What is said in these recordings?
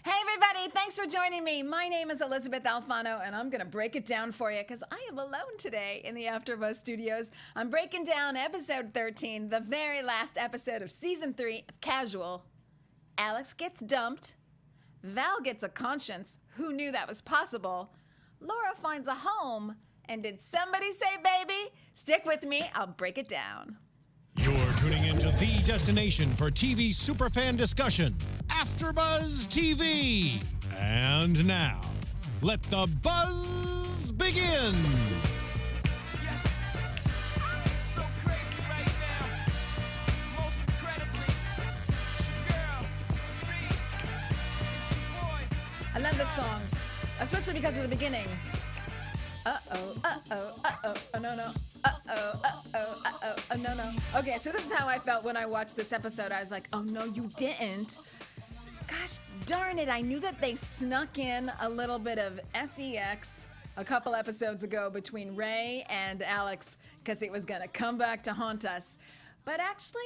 Hey everybody, thanks for joining me. My name is Elysabeth Alfano and I'm going to break it down for you because I am alone today in the AFTERBUZZ studios. I'm breaking down episode 13, the very last episode of season 3 of Casual. Alex gets dumped. Val gets a conscience. Who knew that was possible? Laura finds a home. And did somebody say baby? Stick with me, I'll break it down. You're tuning into the destination for TV superfan discussion, AFTERBUZZ TV. And now, let the buzz begin. I love this song, especially because of the beginning. Uh-oh, uh-oh, uh-oh, oh no, no. Uh-oh, uh-oh, uh-oh, oh no, no. Okay, so this is how I felt when I watched this episode. I was like, oh no, you didn't. Gosh darn it, I knew that they snuck in a little bit of sex a couple episodes ago between Ray and Alex because it was gonna come back to haunt us. But actually,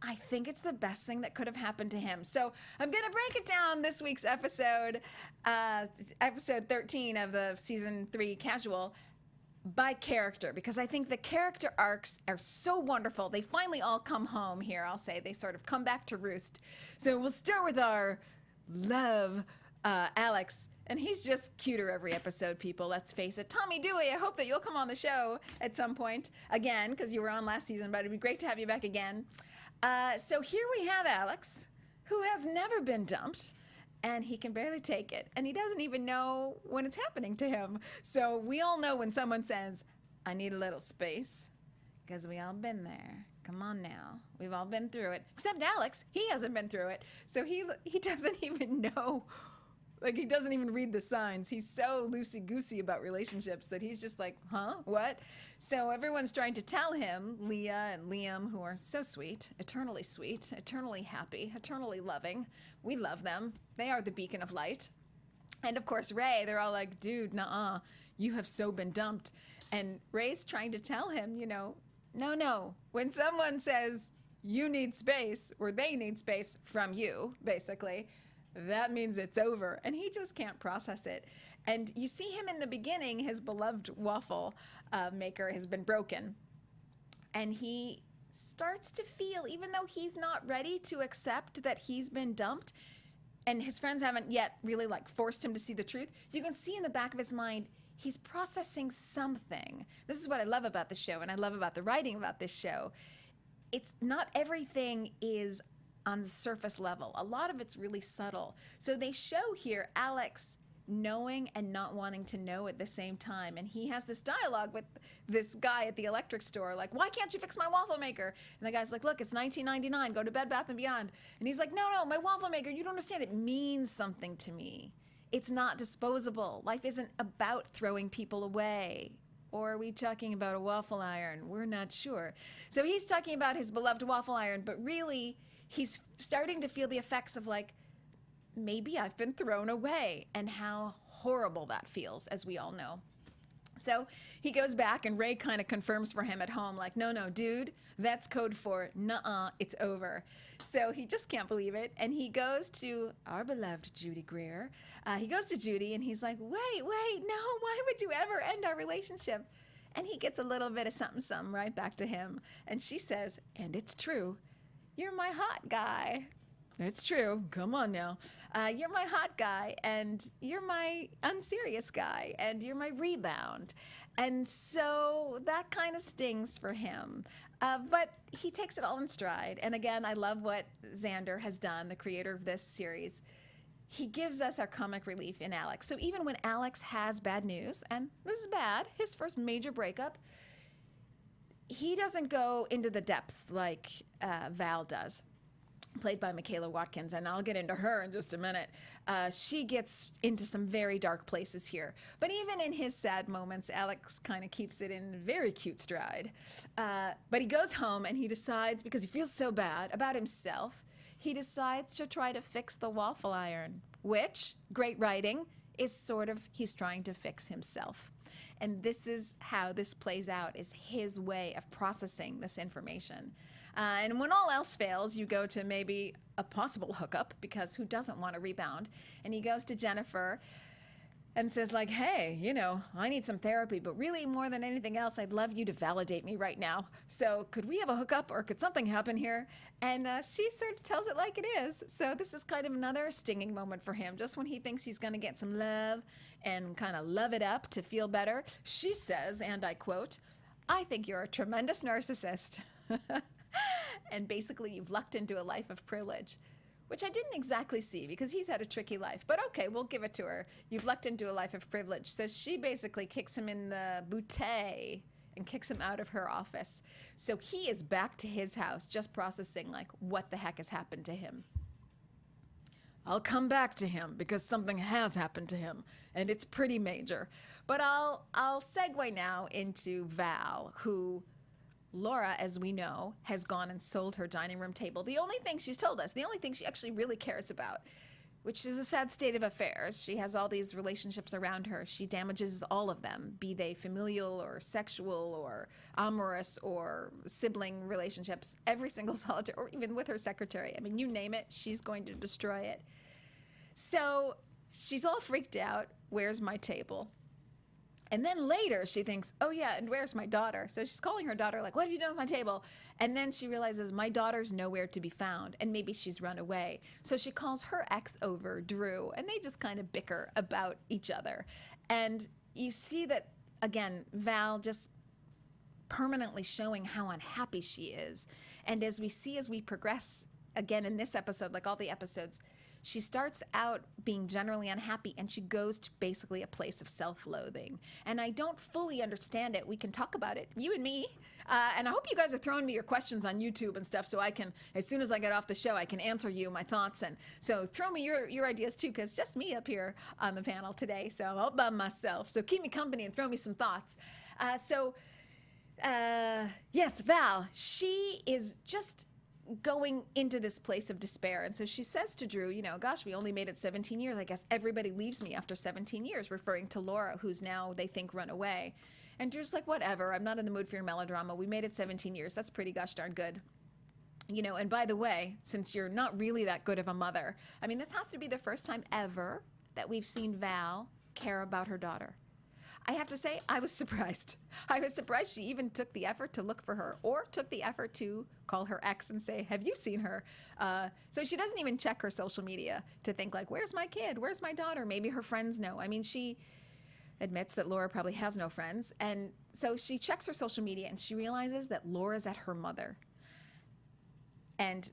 I think it's the best thing that could have happened to him. So I'm going to break it down this week's episode, episode 13 of the season 3 Casual, by character, because I think the character arcs are so wonderful. They finally all come home here, I'll say. They sort of come back to roost. So we'll start with our love, Alex. And he's just cuter every episode, people. Let's face it. Tommy Dewey, I hope that you'll come on the show at some point again, because you were on last season, but it'd be great to have you back again. So here we have Alex, who has never been dumped, and he can barely take it. And he doesn't even know when it's happening to him. So we all know when someone says, I need a little space, because we all been there. Come on now. We've all been through it. Except Alex, he hasn't been through it. So he doesn't even know. Like, he doesn't even read the signs. He's so loosey-goosey about relationships that he's just like, huh, what? So everyone's trying to tell him, Leah and Liam, who are so sweet, eternally happy, eternally loving. We love them. They are the beacon of light. And of course, Ray, they're all like, dude, nuh-uh, you have so been dumped. And Ray's trying to tell him, you know, no. When someone says you need space, or they need space from you, basically, that means it's over, and he just can't process it. And you see him in the beginning, his beloved waffle maker has been broken, and he starts to feel, even though he's not ready to accept that he's been dumped, and his friends haven't yet really like forced him to see the truth, you can see in the back of his mind, he's processing something. This is what I love about the show, and I love about the writing about this show. It's not everything is on the surface level. A lot of it's really subtle. So they show here Alex knowing and not wanting to know at the same time. And he has this dialogue with this guy at the electric store, like, why can't you fix my waffle maker? And the guy's like, look, it's $19.99. Go to Bed Bath & Beyond. And he's like, no, my waffle maker, you don't understand. It means something to me. It's not disposable. Life isn't about throwing people away. Or are we talking about a waffle iron? We're not sure. So he's talking about his beloved waffle iron, but really, he's starting to feel the effects of, like, maybe I've been thrown away, and how horrible that feels, as we all know. So he goes back, and Ray kind of confirms for him at home, like, no, dude, that's code for nuh-uh, it's over. So he just can't believe it, and he goes to our beloved Judy Greer. He goes to Judy, and he's like, wait, no, why would you ever end our relationship? And he gets a little bit of something right back to him, and she says, and it's true, you're my hot guy. It's true. Come on now. You're my hot guy, and you're my unserious guy, and you're my rebound. And so that kind of stings for him. But he takes it all in stride. And again, I love what Zander has done, the creator of this series. He gives us our comic relief in Alex. So even when Alex has bad news, and this is bad, his first major breakup, he doesn't go into the depths like Val does, played by Michaela Watkins, and I'll get into her in just a minute. She gets into some very dark places here. But even in his sad moments, Alex kind of keeps it in very cute stride. But he goes home, and he decides, because he feels so bad about himself, he decides to try to fix the waffle iron, which, great writing, is sort of, he's trying to fix himself. And this is how this plays out, is his way of processing this information. And when all else fails, you go to maybe a possible hookup, because who doesn't want to rebound? And he goes to Jennifer and says like, hey, you know, I need some therapy, but really more than anything else, I'd love you to validate me right now. So could we have a hookup, or could something happen here? And she sort of tells it like it is. So this is kind of another stinging moment for him. Just when he thinks he's going to get some love and kind of love it up to feel better, she says, and I quote, I think you're a tremendous narcissist. And basically you've lucked into a life of privilege, which I didn't exactly see because he's had a tricky life. But okay, we'll give it to her. You've lucked into a life of privilege. So she basically kicks him in the bootay and kicks him out of her office. So he is back to his house just processing like what the heck has happened to him. I'll come back to him because something has happened to him and it's pretty major. But I'll segue now into Val, who Laura, as we know, has gone and sold her dining room table. The only thing she's told us, the only thing she actually really cares about, which is a sad state of affairs. She has all these relationships around her. She damages all of them, be they familial or sexual or amorous or sibling relationships, every single solitary, or even with her secretary. I mean, you name it, she's going to destroy it. So she's all freaked out. Where's my table? And then later she thinks, oh yeah, and where's my daughter? So she's calling her daughter like, what have you done with my table? And then she realizes my daughter's nowhere to be found, and maybe she's run away. So she calls her ex over, Drew, and they just kind of bicker about each other. And you see that, again, Val just permanently showing how unhappy she is. And as we progress, again in this episode, like all the episodes, she starts out being generally unhappy, and she goes to basically a place of self-loathing. And I don't fully understand it. We can talk about it, you and me. And I hope you guys are throwing me your questions on YouTube and stuff, so I can, as soon as I get off the show, I can answer you my thoughts. And so throw me your ideas too, because just me up here on the panel today, so all by myself. So keep me company and throw me some thoughts. Yes, Val, she is just going into this place of despair. And so she says to Drew, you know, gosh, we only made it 17 years. I guess everybody leaves me after 17 years, referring to Laura, who's now, they think, run away. And Drew's like, whatever, I'm not in the mood for your melodrama. We made it 17 years. That's pretty gosh darn good. You know, and by the way, since you're not really that good of a mother, I mean, this has to be the first time ever that we've seen Val care about her daughter. I have to say, I was surprised. I was surprised she even took the effort to look for her, or took the effort to call her ex and say, have you seen her? So she doesn't even check her social media to think like, where's my kid? Where's my daughter? Maybe her friends know. I mean, she admits that Laura probably has no friends. And so she checks her social media and she realizes that Laura's at her mother. And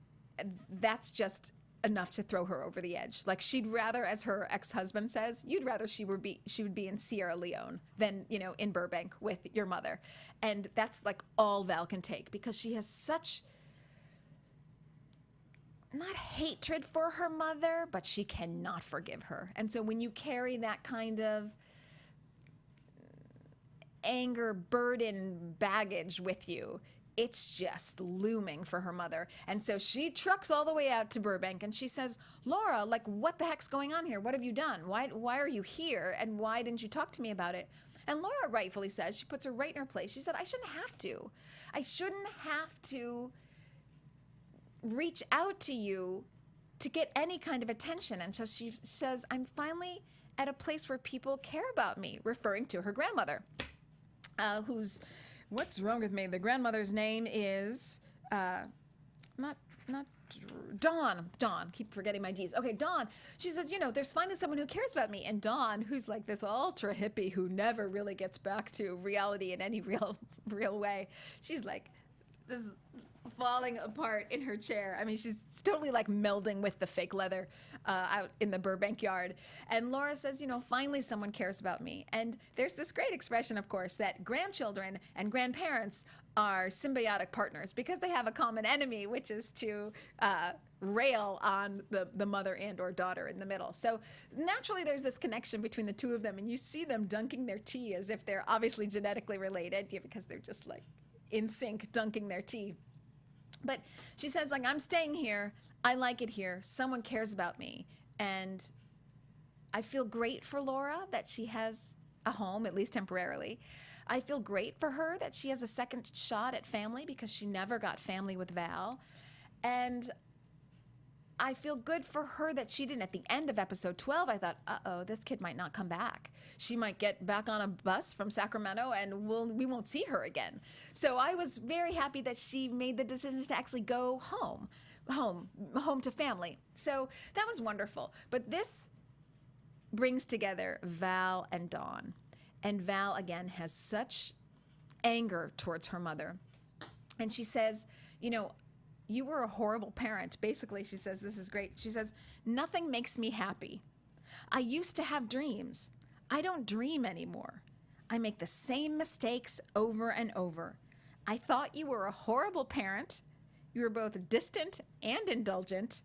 that's just enough to throw her over the edge. Like, she'd rather, as her ex-husband says, you'd rather she would be in Sierra Leone than, you know, in Burbank with your mother. And that's like all Val can take, because she has such, not hatred for her mother, but she cannot forgive her. And so when you carry that kind of anger, burden, baggage with you, it's just looming for her mother. And so she trucks all the way out to Burbank and she says, Laura, like, what the heck's going on here? What have you done? Why are you here? And why didn't you talk to me about it? And Laura rightfully says, she puts her right in her place. She said, I shouldn't have to. I shouldn't have to reach out to you to get any kind of attention. And so she says, I'm finally at a place where people care about me, referring to her grandmother, who's, what's wrong with me? The grandmother's name is not Dawn. Dawn. Keep forgetting my D's. Okay, Dawn. She says, you know, there's finally someone who cares about me. And Dawn, who's like this ultra hippie who never really gets back to reality in any real way. She's like this falling apart in her chair. I mean, she's totally like melding with the fake leather out in the Burbank yard. And Laura says, you know, finally someone cares about me. And there's this great expression, of course, that grandchildren and grandparents are symbiotic partners because they have a common enemy, which is to rail on the mother and or daughter in the middle. So naturally there's this connection between the two of them, and you see them dunking their tea as if they're obviously genetically related, because they're just like in sync dunking their tea. But she says, like, I'm staying here. I like it here. Someone cares about me. And I feel great for Laura that she has a home, at least temporarily. I feel great for her that she has a second shot at family because she never got family with Val. And I feel good for her that she didn't. At the end of episode 12, I thought, uh-oh, this kid might not come back. She might get back on a bus from Sacramento and we won't see her again. So I was very happy that she made the decision to actually go home to family. So that was wonderful. But this brings together Val and Dawn. And Val, again, has such anger towards her mother. And she says, you know, you were a horrible parent. Basically, she says, this is great. She says, nothing makes me happy. I used to have dreams. I don't dream anymore. I make the same mistakes over and over. I thought you were a horrible parent. You were both distant and indulgent.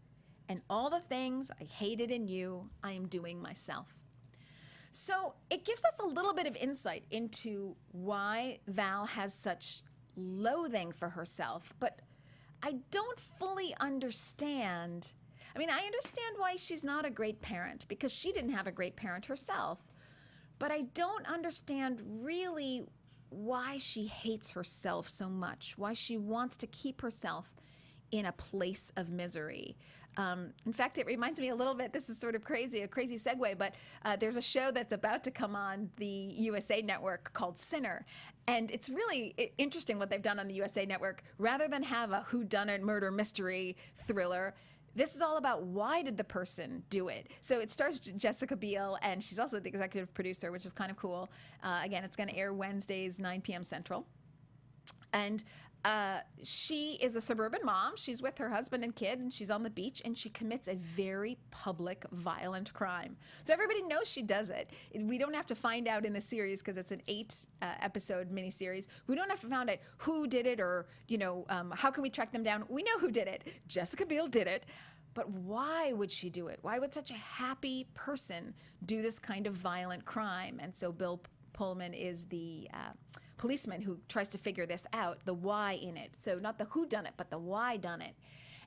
And all the things I hated in you, I am doing myself. So it gives us a little bit of insight into why Val has such loathing for herself, but I don't fully understand. I mean, I understand why she's not a great parent because she didn't have a great parent herself, but I don't understand really why she hates herself so much, why she wants to keep herself in a place of misery. In fact, it reminds me a little bit, this is sort of crazy, a crazy segue, but there's a show that's about to come on the USA Network called Sinner. And it's really interesting what they've done on the USA Network. Rather than have a whodunit murder mystery thriller, this is all about why did the person do it. So it stars Jessica Biel, and she's also the executive producer, which is kind of cool. Again, it's going to air Wednesdays, 9 p.m. Central. And she is a suburban mom. She's with her husband and kid, and she's on the beach, and she commits a very public, violent crime. So everybody knows she does it. We don't have to find out in the series because it's an 8-episode miniseries. We don't have to find out who did it or, you know, how can we track them down. We know who did it. Jessica Biel did it. But why would she do it? Why would such a happy person do this kind of violent crime? And so Bill Pullman is the policeman who tries to figure this out, the why in it. So not the who done it, but the why done it.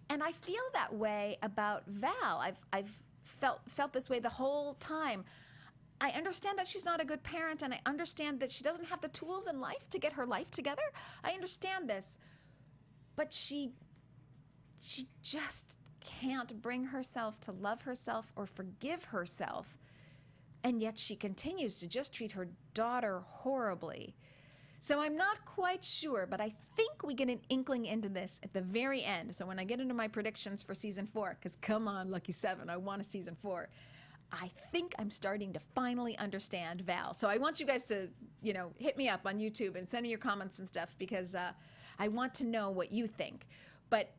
And I feel that way about Val. I've felt this way the whole time. I understand that she's not a good parent, and I understand that she doesn't have the tools in life to get her life together. I understand this. But she just can't bring herself to love herself or forgive herself. And yet she continues to just treat her daughter horribly. So I'm not quite sure, but I think we get an inkling into this at the very end. So when I get into my predictions for season 4, because come on, Lucky 7, I want a season 4. I think I'm starting to finally understand Val. So I want you guys to, you know, hit me up on YouTube and send me your comments and stuff because I want to know what you think. But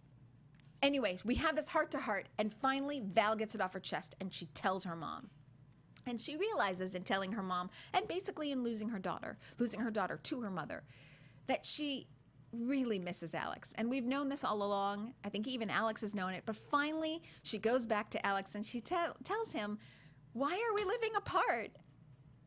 anyways, we have this heart-to-heart, and finally Val gets it off her chest, and she tells her mom. And she realizes in telling her mom, and basically in losing her daughter to her mother, that she really misses Alex. And we've known this all along. I think even Alex has known it. But finally, she goes back to Alex and she tells him, why are we living apart?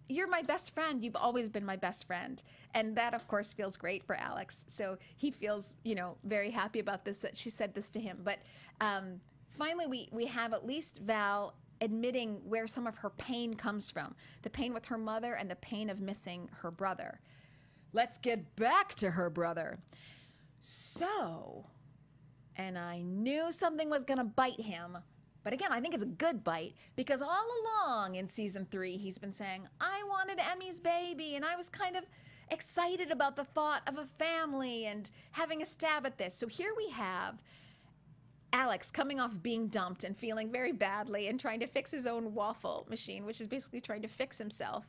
You're my best friend. You've always been my best friend. And that, of course, feels great for Alex. So he feels, you know, very happy about this, that she said this to him. But finally, we have at least Val admitting where some of her pain comes from, the pain with her mother and the pain of missing her brother. Let's get back to her brother. So, and I knew something was going to bite him, but again, I think it's a good bite because all along in season 3, he's been saying, I wanted Emmy's baby, and I was kind of excited about the thought of a family and having a stab at this. So here we have Alex coming off being dumped and feeling very badly and trying to fix his own waffle machine, which is basically trying to fix himself.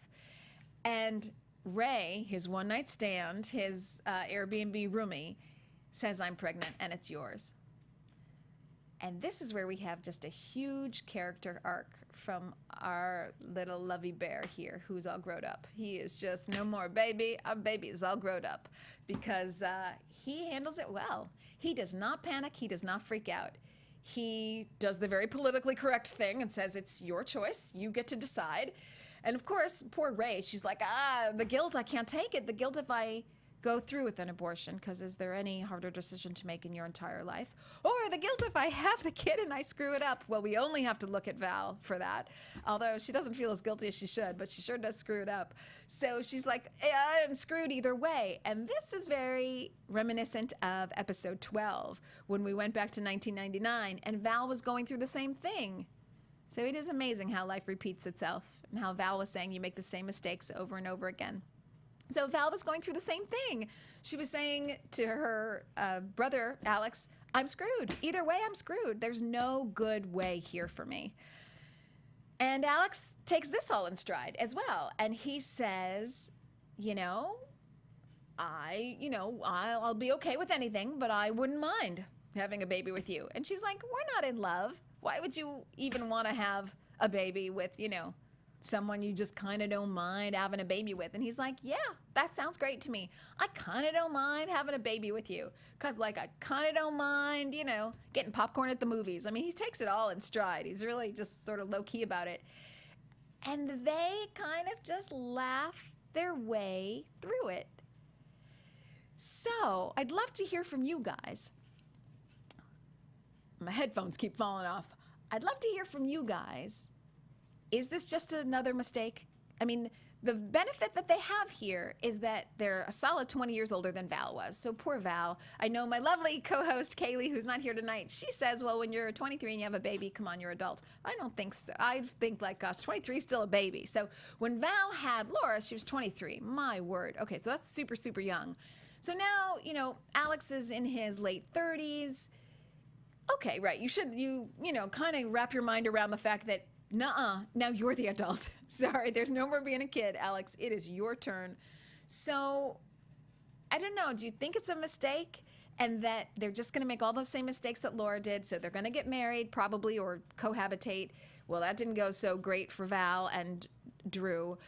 And Ray, his one-night stand, his Airbnb roomie, says, I'm pregnant and it's yours. And this is where we have just a huge character arc from our little lovey bear here, who's all grown up. He is just no more baby. Our baby is all grown up because he handles it well. He does not panic. He does not freak out. He does the very politically correct thing and says, it's your choice. You get to decide. And of course, poor Ray, she's like, the guilt, I can't take it. The guilt if I go through with an abortion, because is there any harder decision to make in your entire life? Or the guilt if I have the kid and I screw it up. Well, we only have to look at Val for that, although she doesn't feel as guilty as she should, but she sure does screw it up. So she's like, I'm screwed either way. And this is very reminiscent of episode 12, when we went back to 1999 and Val was going through the same thing. So it is amazing how life repeats itself, and how Val was saying you make the same mistakes over and over again. So Val was going through the same thing. She was saying to her brother, Alex, I'm screwed. Either way, I'm screwed. There's no good way here for me. And Alex takes this all in stride as well. And he says, I'll be okay with anything, but I wouldn't mind having a baby with you. And she's like, we're not in love. Why would you even want to have a baby with, someone you just kind of don't mind having a baby with? And he's like, yeah, that sounds great to me. I kind of don't mind having a baby with you, because I kind of don't mind, getting popcorn at the movies. I mean, he takes it all in stride. He's really just sort of low-key about it. And they kind of just laugh their way through it. So I'd love to hear from you guys. My headphones keep falling off. I'd love to hear from you guys. Is this just another mistake? I mean, the benefit that they have here is that they're a solid 20 years older than Val was. So poor Val. I know my lovely co-host, Kaylee, who's not here tonight, she says, well, when you're 23 and you have a baby, come on, you're adult. I don't think so. I think, gosh, 23 is still a baby. So when Val had Laura, she was 23. My word. Okay, so that's super, super young. So now, Alex is in his late 30s. Okay, right. You should, kind of wrap your mind around the fact that, nuh-uh, now you're the adult. Sorry, there's no more being a kid, Alex. It is your turn. So, I don't know. Do you think it's a mistake? And that they're just going to make all those same mistakes that Laura did? So they're going to get married, probably, or cohabitate. Well, that didn't go so great for Val and Drew.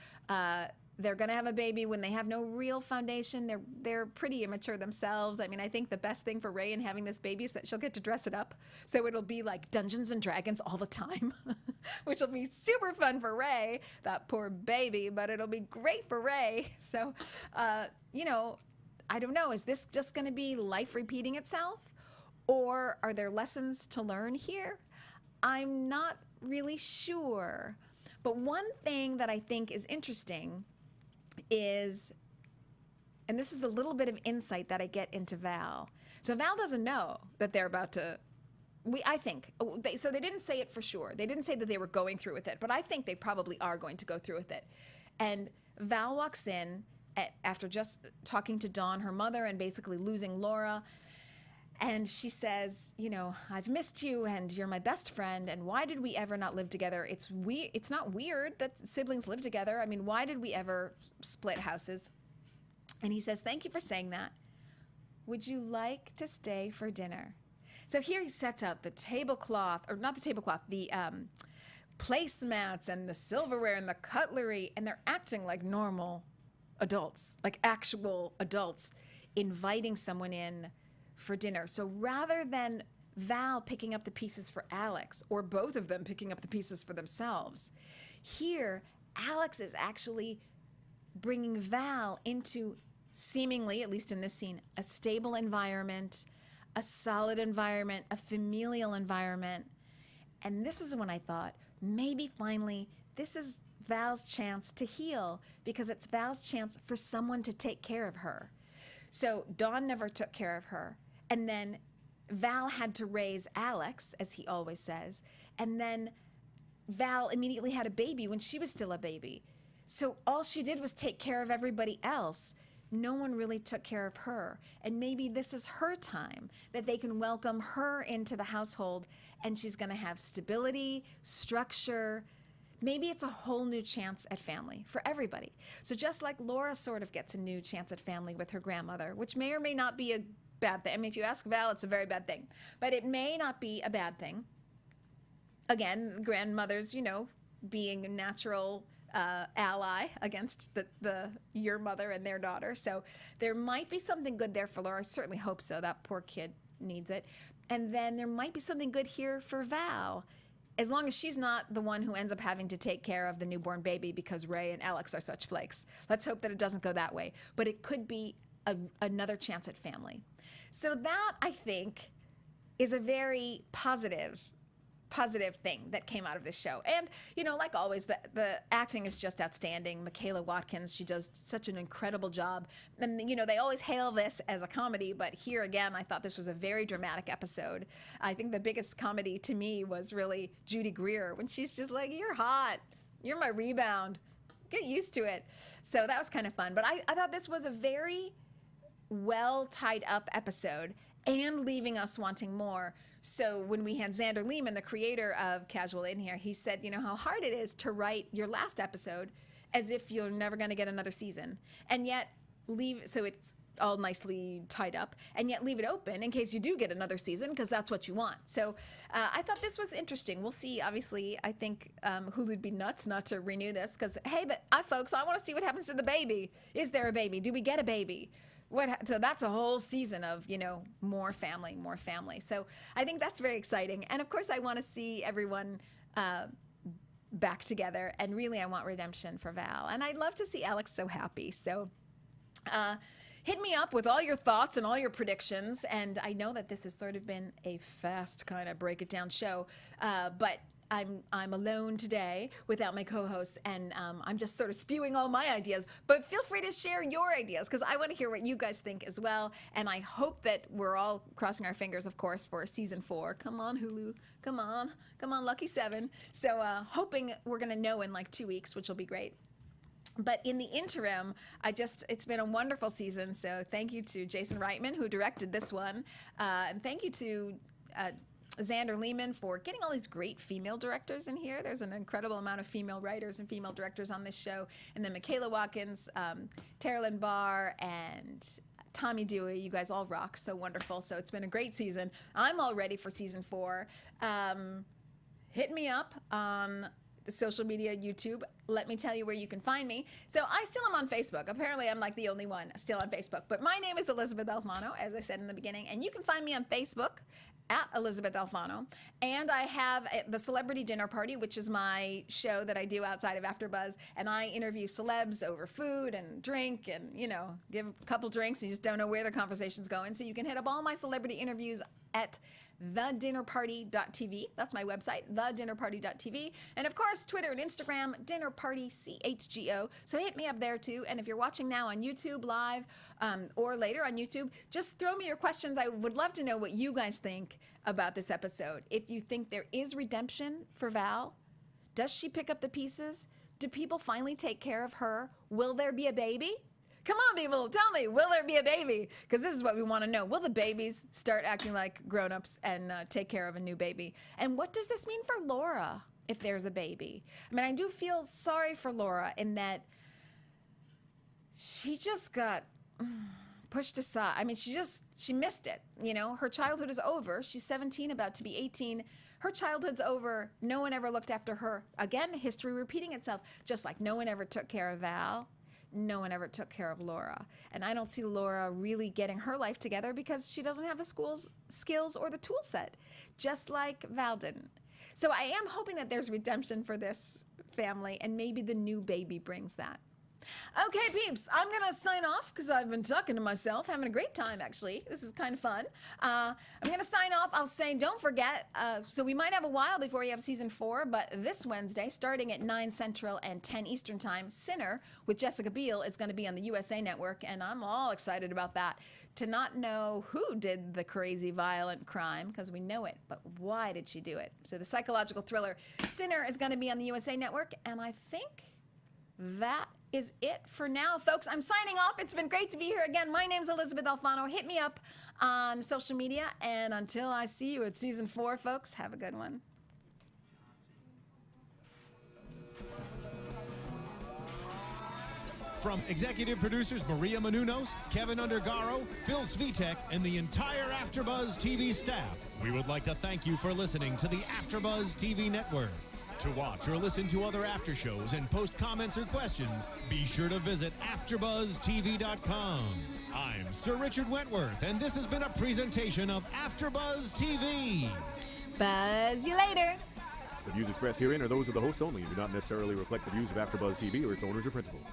They're going to have a baby when they have no real foundation. They're pretty immature themselves. I mean, I think the best thing for Ray in having this baby is that she'll get to dress it up. So it'll be like Dungeons and Dragons all the time, which will be super fun for Ray, that poor baby, but it'll be great for Ray. So, I don't know. Is this just going to be life repeating itself? Or are there lessons to learn here? I'm not really sure. But one thing that I think is interesting is, and this is the little bit of insight that I get into Val. So Val doesn't know that they're about to, so they didn't say it for sure. They didn't say that they were going through with it, but I think they probably are going to go through with it. And Val walks in after just talking to Dawn, her mother, and basically losing Laura. And she says, I've missed you and you're my best friend. And why did we ever not live together? It's not weird that siblings live together. I mean, why did we ever split houses? And he says, thank you for saying that. Would you like to stay for dinner? So here he sets out the tablecloth, or not the tablecloth, the placemats and the silverware and the cutlery. And they're acting like normal adults, like actual adults, inviting someone in for dinner. So rather than Val picking up the pieces for Alex, or both of them picking up the pieces for themselves, here Alex is actually bringing Val into, seemingly, at least in this scene, a stable environment, a solid environment, a familial environment. And this is when I thought, maybe finally this is Val's chance to heal, because it's Val's chance for someone to take care of her. So Dawn never took care of her. And then Val had to raise Alex, as he always says. And then Val immediately had a baby when she was still a baby. So all she did was take care of everybody else. No one really took care of her. And maybe this is her time, that they can welcome her into the household, and she's going to have stability, structure. Maybe it's a whole new chance at family for everybody. So just like Laura sort of gets a new chance at family with her grandmother, which may or may not be a bad thing. I mean, if you ask Val, it's a very bad thing. But it may not be a bad thing. Again, grandmothers, being a natural ally against your mother and their daughter. So there might be something good there for Laura. I certainly hope so. That poor kid needs it. And then there might be something good here for Val, as long as she's not the one who ends up having to take care of the newborn baby because Ray and Alex are such flakes. Let's hope that it doesn't go that way. But it could be another chance at family. So that, I think, is a very positive thing that came out of this show. And, you know, like always, the acting is just outstanding. Michaela Watkins, she does such an incredible job. And, you know, they always hail this as a comedy, but here again, I thought this was a very dramatic episode. I think the biggest comedy to me was really Judy Greer, when she's just like, you're hot, you're my rebound, get used to it. So that was kind of fun. But I thought this was a very well tied up episode and leaving us wanting more. So when we had Zander Lehmann, the creator of Casual, in here, he said, you know, how hard it is to write your last episode as if you're never going to get another season, and yet so it's all nicely tied up, and yet leave it open in case you do get another season, because that's what you want. So I thought this was interesting. We'll see. Obviously, I think Hulu'd be nuts not to renew this, because, hey, but folks, I want to see what happens to the baby. Is there a baby? Do we get a baby? So that's a whole season of, you know, more family. So I think that's very exciting. And of course, I want to see everyone back together. And really, I want redemption for Val. And I'd love to see Alex so happy. So hit me up with all your thoughts and all your predictions. And I know that this has sort of been a fast kind of break it down show, but I'm alone today without my co-hosts, and I'm just sort of spewing all my ideas. But feel free to share your ideas, because I want to hear what you guys think as well. And I hope that we're all crossing our fingers, of course, for season 4. Come on, Hulu. Come on, Lucky 7. So hoping we're going to know in like 2 weeks, which will be great. But in the interim, it's been a wonderful season. So thank you to Jason Reitman, who directed this one. And thank you to Zander Lehmann for getting all these great female directors in here. There's an incredible amount of female writers and female directors on this show. And then Michaela Watkins, Lynne Barr, and Tommy Dewey. You guys all rock. So wonderful. So it's been a great season. I'm all ready for season 4. Hit me up on the social media, YouTube. Let me tell you where you can find me. So I still am on Facebook. Apparently, I'm like the only one still on Facebook. But my name is Elysabeth Alfano, as I said in the beginning. And you can find me on Facebook at Elysabeth Alfano. And I have the Celebrity Dinner Party, which is my show that I do outside of AfterBuzz. And I interview celebs over food and drink and, you know, give a couple drinks and you just don't know where the conversation's going. So you can hit up all my celebrity interviews at thedinnerparty.tv. That's my website, thedinnerparty.tv. And of course, Twitter and Instagram, dinnerpartychgo. So hit me up there too. And if you're watching now on YouTube live or later on YouTube, just throw me your questions. I would love to know what you guys think about this episode. If you think there is redemption for Val, does she pick up the pieces? Do people finally take care of her? Will there be a baby? Come on, people, tell me, will there be a baby? Because this is what we want to know. Will the babies start acting like grown-ups and take care of a new baby? And what does this mean for Laura if there's a baby? I mean, I do feel sorry for Laura in that she just got pushed aside. I mean, she missed it. You know, her childhood is over. She's 17, about to be 18. Her childhood's over. No one ever looked after her. Again, history repeating itself, just like no one ever took care of Val. No one ever took care of Laura. And I don't see Laura really getting her life together because she doesn't have the skills or the tool set, just like Val didn't. So I am hoping that there's redemption for this family, and maybe the new baby brings that. Okay, peeps, I'm going to sign off because I've been talking to myself, having a great time, actually. This is kind of fun. I'm going to sign off. I'll say, don't forget, so we might have a while before we have season 4, but this Wednesday, starting at 9 Central and 10 Eastern Time, Sinner with Jessica Biel is going to be on the USA Network, and I'm all excited about that. To not know who did the crazy, violent crime, because we know it, but why did she do it? So the psychological thriller Sinner is going to be on the USA Network, and I think that is it for now, folks. I'm signing off. It's been great to be here again. My name's Elysabeth Alfano. Hit me up on social media. And until I see you at season 4, folks, have a good one. From executive producers Maria Menounos, Kevin Undergaro, Phil Svitek, and the entire AfterBuzz TV staff, we would like to thank you for listening to the AfterBuzz TV network. To watch or listen to other after shows and post comments or questions, be sure to visit AfterBuzzTV.com. I'm Sir Richard Wentworth, and this has been a presentation of AfterBuzz TV. Buzz you later. The views expressed herein are those of the hosts only and do not necessarily reflect the views of AfterBuzz TV or its owners or principals.